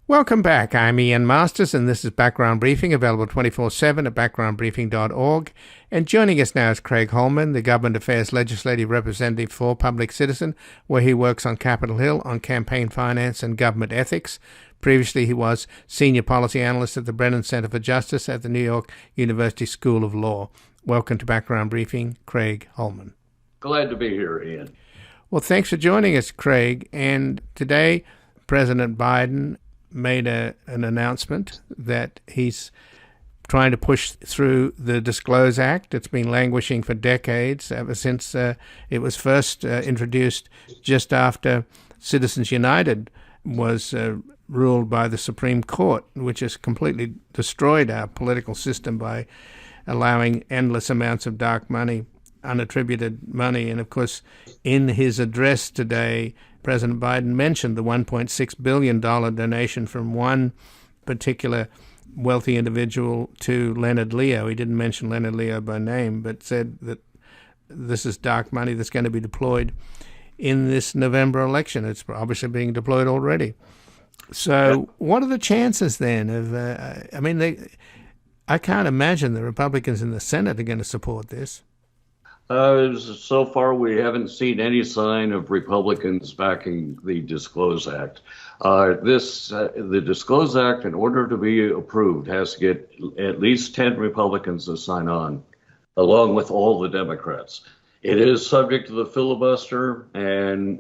Welcome back. I'm Ian Masters, and this is Background Briefing, available 24/7 at backgroundbriefing.org. And joining us now is Craig Holman, the Government Affairs Legislative Representative for Public Citizen, where he works on Capitol Hill on campaign finance and government ethics. Previously, he was Senior Policy Analyst at the Brennan Center for Justice at the New York University School of Law. Welcome to Background Briefing, Craig Holman. Glad to be here, Ian. Well, thanks for joining us, Craig. And today, President Biden made an announcement that he's trying to push through the Disclose Act. It's been languishing for decades, ever since it was first introduced just after Citizens United was ruled by the Supreme Court, which has completely destroyed our political system by allowing endless amounts of dark money, unattributed money. And of course, in his address today, President Biden mentioned the $1.6 billion donation from one particular wealthy individual to Leonard Leo. He didn't mention Leonard Leo by name, but said that this is dark money that's going to be deployed in this November election. It's obviously being deployed already. So what are the chances then of, I can't imagine the Republicans in the Senate are going to support this. So far, we haven't seen any sign of Republicans backing the Disclose Act. The Disclose Act, in order to be approved, has to get at least 10 Republicans to sign on, along with all the Democrats. It is subject to the filibuster, and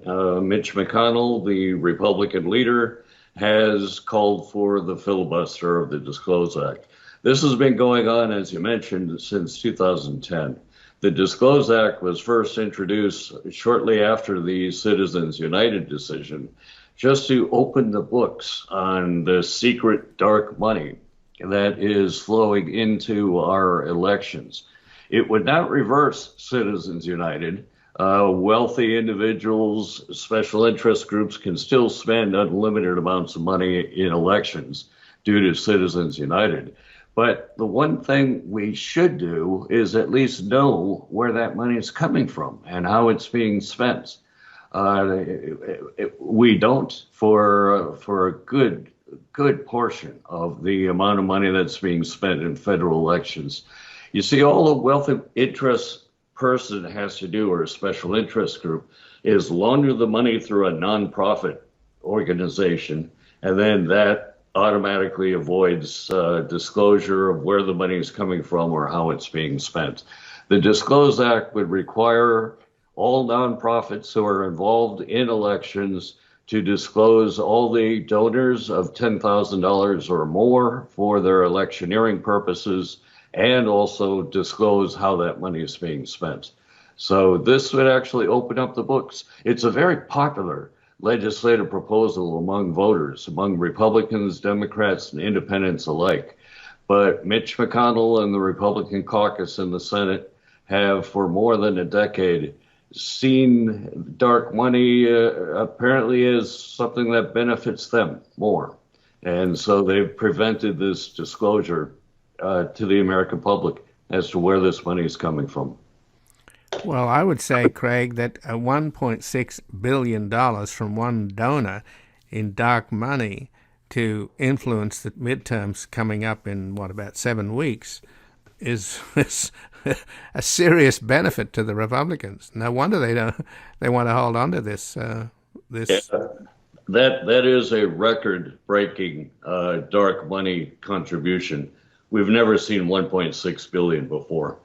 Mitch McConnell, the Republican leader, has called for the filibuster of the Disclose Act. This has been going on, as you mentioned, since 2010. The Disclose Act was first introduced shortly after the Citizens United decision, just to open the books on the secret dark money that is flowing into our elections. It would not reverse Citizens United. Wealthy individuals, special interest groups can still spend unlimited amounts of money in elections due to Citizens United. But the one thing we should do is at least know where that money is coming from and how it's being spent. We don't for a good portion of the amount of money that's being spent in federal elections. You see, all a wealthy interest person has to do, or a special interest group, is launder the money through a nonprofit organization, and then that automatically avoids disclosure of where the money is coming from or how it's being spent. The Disclose Act would require all nonprofits who are involved in elections to disclose all the donors of $10,000 or more for their electioneering purposes, and also disclose how that money is being spent. So this would actually open up the books. It's a very popular legislative proposal among voters, among Republicans, Democrats, and independents alike. But Mitch McConnell and the Republican caucus in the Senate have, for more than a decade, seen dark money apparently as something that benefits them more. And so they've prevented this disclosure to the American public as to where this money is coming from. Well, I would say, Craig, that $1.6 billion from one donor in dark money to influence the midterms coming up in, about 7 weeks is a serious benefit to the Republicans. No wonder they want to hold on to this. Yeah, that is a record-breaking dark money contribution. We've never seen 1.6 billion before.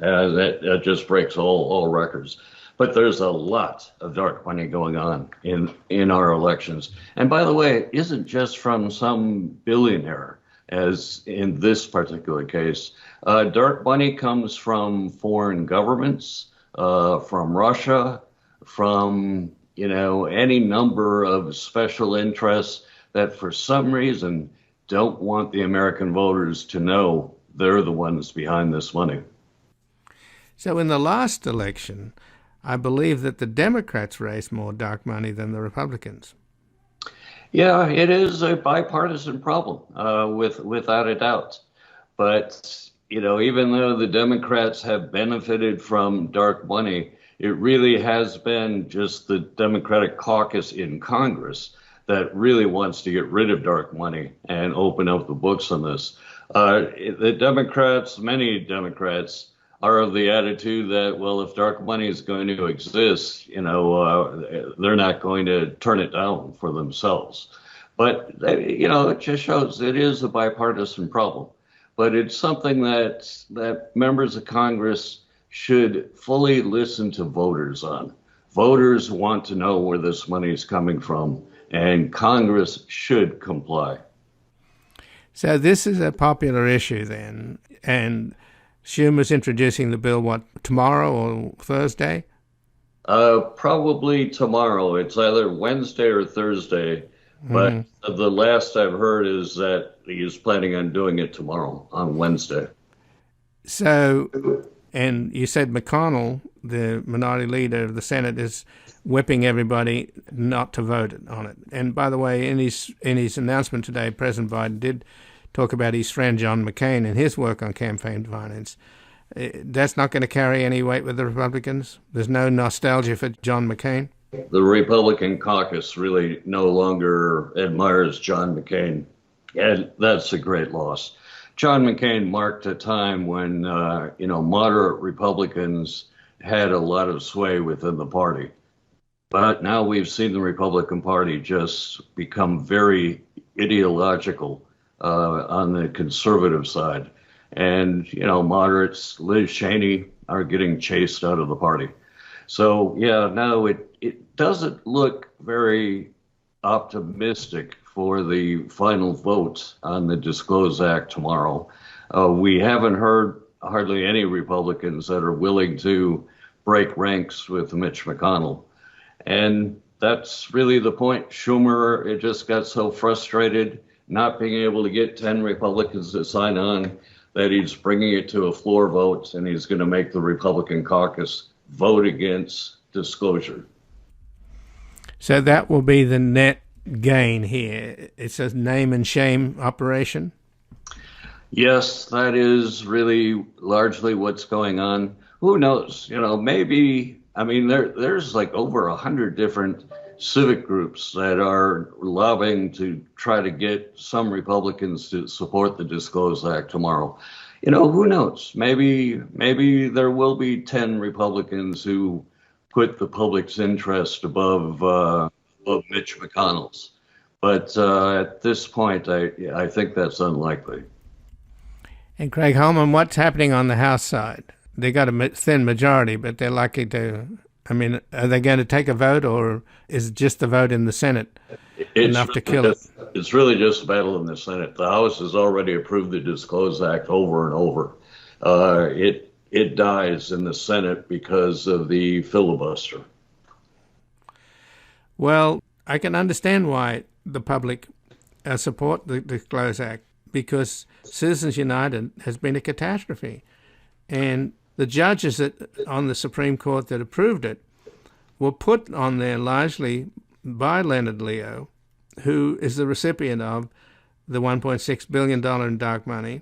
That just breaks all records. But there's a lot of dark money going on in our elections. And by the way, it isn't just from some billionaire, as in this particular case. Dark money comes from foreign governments, from Russia, from any number of special interests that for some reason don't want the American voters to know they're the ones behind this money. So in the last election, I believe that the Democrats raised more dark money than the Republicans. Yeah, it is a bipartisan problem, without a doubt. But, even though the Democrats have benefited from dark money, it really has been just the Democratic caucus in Congress that really wants to get rid of dark money and open up the books on this. The Democrats, many Democrats, are of the attitude that, well, if dark money is going to exist, they're not going to turn it down for themselves. But, it just shows it is a bipartisan problem. But it's something that members of Congress should fully listen to voters on. Voters want to know where this money is coming from, and Congress should comply. So this is a popular issue then, and Schumer's introducing the bill, tomorrow or Thursday? Probably tomorrow. It's either Wednesday or Thursday, but the last I've heard is that he's planning on doing it tomorrow on Wednesday. So, and you said McConnell, the minority leader of the Senate, is whipping everybody not to vote on it. And by the way, in his announcement today, President Biden did talk about his friend John McCain and his work on campaign finance. That's not going to carry any weight with the Republicans? There's no nostalgia for John McCain? The Republican caucus really no longer admires John McCain, and that's a great loss. John McCain marked a time when, moderate Republicans had a lot of sway within the party. But now we've seen the Republican Party just become very ideological on the conservative side. And, moderates, Liz Cheney, are getting chased out of the party. So, no, it doesn't look very optimistic for the final vote on the Disclose Act tomorrow. We haven't heard hardly any Republicans that are willing to break ranks with Mitch McConnell. And that's really the point. Schumer, it just got so frustrated not being able to get 10 Republicans to sign on that he's bringing it to a floor vote, and he's going to make the Republican caucus vote against disclosure. So that will be the net gain here. It's a name and shame operation? Yes, that is really largely what's going on. Who knows? Maybe, there's like over 100 different civic groups that are lobbying to try to get some Republicans to support the Disclose Act tomorrow. Who knows? Maybe there will be 10 Republicans who put the public's interest above Mitch McConnell's. But at this point, I think that's unlikely. And Craig Holman, what's happening on the House side? They got a thin majority, but they're likely to. Are they going to take a vote, or is just the vote in the Senate enough to kill it? It's really just a battle in the Senate. The House has already approved the Disclose Act over and over. It dies in the Senate because of the filibuster. Well, I can understand why the public support the Disclose Act, because Citizens United has been a catastrophe. And the judges on the Supreme Court that approved it were put on there largely by Leonard Leo, who is the recipient of the $1.6 billion in dark money.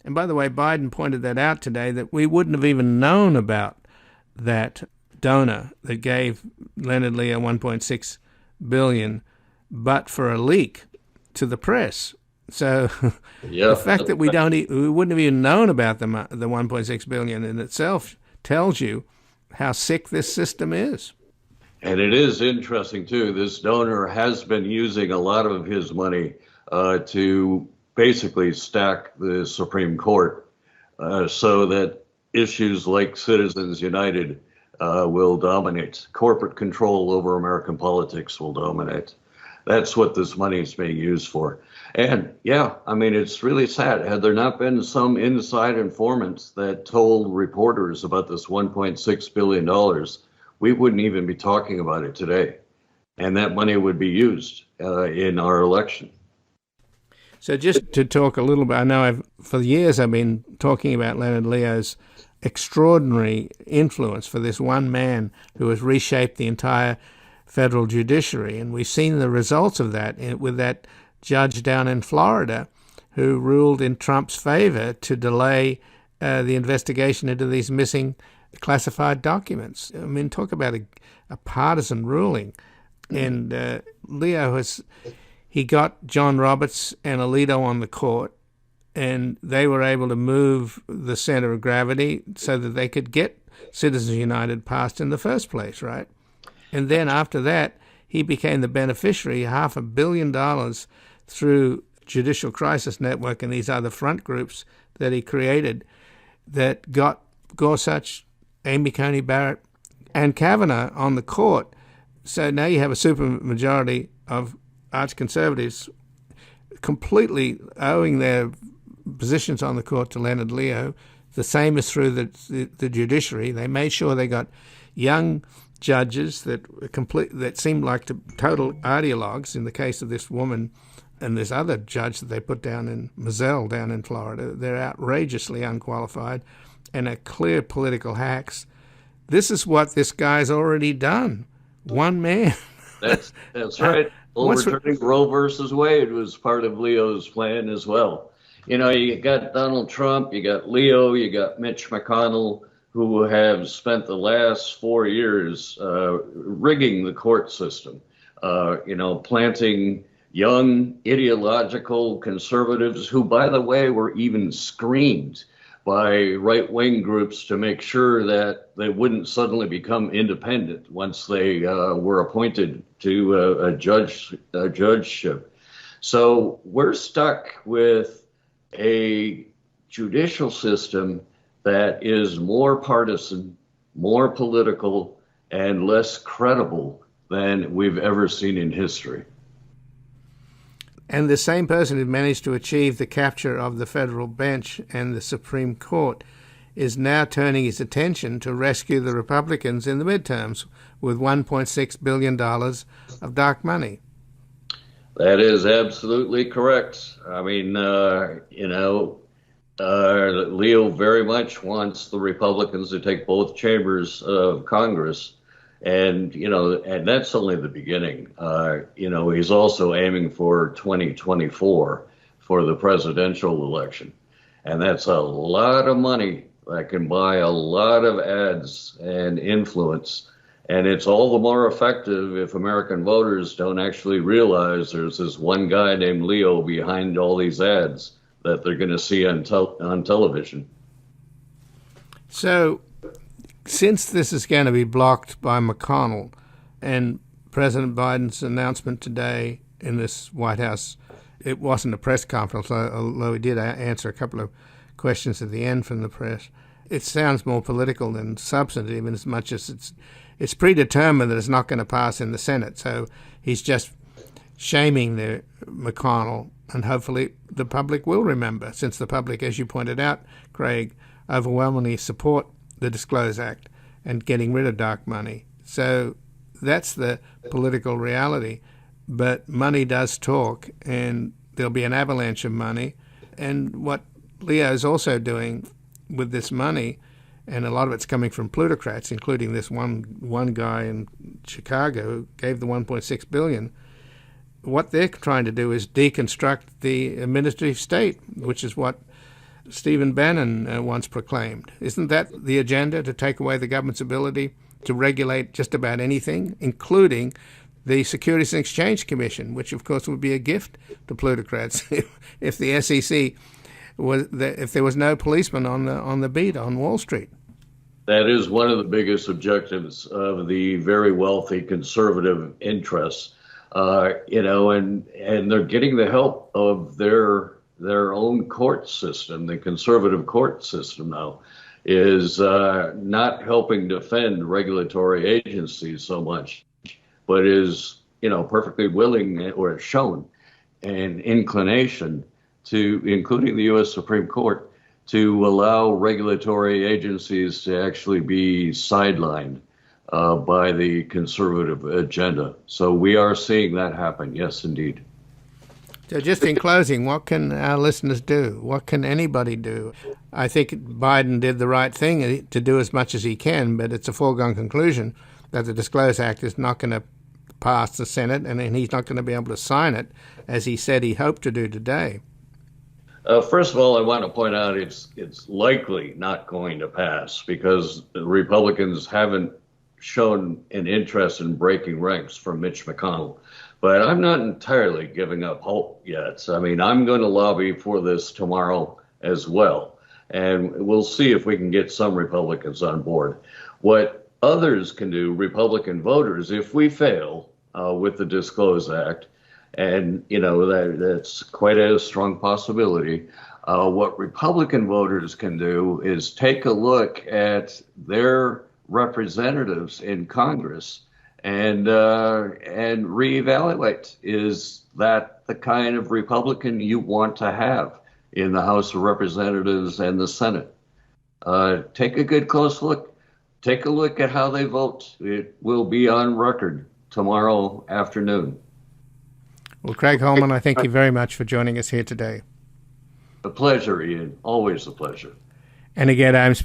And by the way, Biden pointed that out today, that we wouldn't have even known about that donor that gave Leonard Leo $1.6 billion, but for a leak to the press. So the fact that we wouldn't have even known about the $1.6 billion in itself tells you how sick this system is. And it is interesting, too. This donor has been using a lot of his money to basically stack the Supreme Court so that issues like Citizens United will dominate. Corporate control over American politics will dominate. That's what this money is being used for. And it's really sad. Had there not been some inside informants that told reporters about this $1.6 billion, we wouldn't even be talking about it today. And that money would be used in our election. So just to talk a little bit, I know for years I've been talking about Leonard Leo's extraordinary influence for this one man who has reshaped the entire federal judiciary. And we've seen the results of that with that judge down in Florida who ruled in Trump's favor to delay the investigation into these missing classified documents. Talk about a partisan ruling. And Leo he got John Roberts and Alito on the court, and they were able to move the center of gravity so that they could get Citizens United passed in the first place, right? And then after that, he became the beneficiary, $500 million through Judicial Crisis Network and these other front groups that he created that got Gorsuch, Amy Coney Barrett, and Kavanaugh on the court. So now you have a supermajority of arch conservatives completely owing their positions on the court to Leonard Leo. The same is through the judiciary. They made sure they got young judges that seemed like total ideologues. In the case of this woman and this other judge that they put down in Mizell down in Florida, they're outrageously unqualified and are clear political hacks. This is what this guy's already done. One man. That's right. Overturning Roe versus Wade was part of Leo's plan as well. You know, you got Donald Trump, you got Leo, you got Mitch McConnell, who have spent the last 4 years rigging the court system, planting young ideological conservatives who, by the way, were even screened by right-wing groups to make sure that they wouldn't suddenly become independent once they were appointed to a judgeship. So we're stuck with a judicial system that is more partisan, more political, and less credible than we've ever seen in history. And the same person who managed to achieve the capture of the federal bench and the Supreme Court is now turning his attention to rescue the Republicans in the midterms with $1.6 billion of dark money. That is absolutely correct. I mean, Leo very much wants the Republicans to take both chambers of Congress. And that's only the beginning. He's also aiming for 2024 for the presidential election. And that's a lot of money that can buy a lot of ads and influence. And it's all the more effective if American voters don't actually realize there's this one guy named Leo behind all these ads that they're going to see on television. So, since this is going to be blocked by McConnell and President Biden's announcement today in this White House, it wasn't a press conference, although he did answer a couple of questions at the end from the press. It sounds more political than substantive in as much as it's predetermined that it's not going to pass in the Senate. So he's just shaming the McConnell, and hopefully the public will remember, since the public, as you pointed out, Craig, overwhelmingly support the Disclose Act and getting rid of dark money. So that's the political reality. But money does talk, and there'll be an avalanche of money. And what Leo's also doing with this money, and a lot of it's coming from plutocrats, including this one guy in Chicago who gave the $1.6 billion. What they're trying to do is deconstruct the administrative state, which is what Stephen Bannon once proclaimed. Isn't that the agenda, to take away the government's ability to regulate just about anything, including the Securities and Exchange Commission, which of course would be a gift to plutocrats if the SEC if there was no policeman on the beat on Wall Street? That is one of the biggest objectives of the very wealthy conservative interests, and they're getting the help of their own court system. The conservative court system now is not helping defend regulatory agencies so much, but is, perfectly willing or shown an inclination to, including the U.S. Supreme Court, to allow regulatory agencies to actually be sidelined by the conservative agenda. So we are seeing that happen. Yes, indeed. So just in closing, what can our listeners do? What can anybody do? I think Biden did the right thing to do as much as he can, but it's a foregone conclusion that the Disclose Act is not going to pass the Senate, and he's not going to be able to sign it, as he said he hoped to do today. First of all, I want to point out it's likely not going to pass because the Republicans haven't shown an interest in breaking ranks from Mitch McConnell. But I'm not entirely giving up hope yet. I mean, I'm going to lobby for this tomorrow as well. And we'll see if we can get some Republicans on board. What others can do, Republican voters, if we fail with the Disclose Act, and that's quite a strong possibility, what Republican voters can do is take a look at their representatives in Congress and reevaluate. Is that the kind of Republican you want to have in the House of Representatives and the Senate? Take a good close look. Take a look at how they vote. It will be on record tomorrow afternoon. Well, Craig Holman, I thank you very much for joining us here today. A pleasure, Ian. Always a pleasure. And again, I've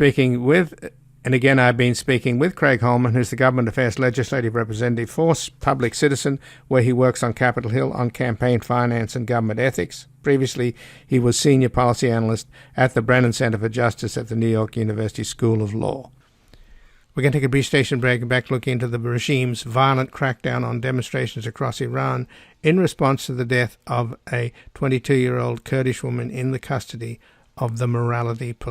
been speaking with Craig Holman, who's the Government Affairs Legislative Representative for Public Citizen, where he works on Capitol Hill on campaign finance and government ethics. Previously, he was Senior Policy Analyst at the Brennan Center for Justice at the New York University School of Law. We're going to take a brief station break and back to look into the regime's violent crackdown on demonstrations across Iran in response to the death of a 22-year-old Kurdish woman in the custody of the morality police.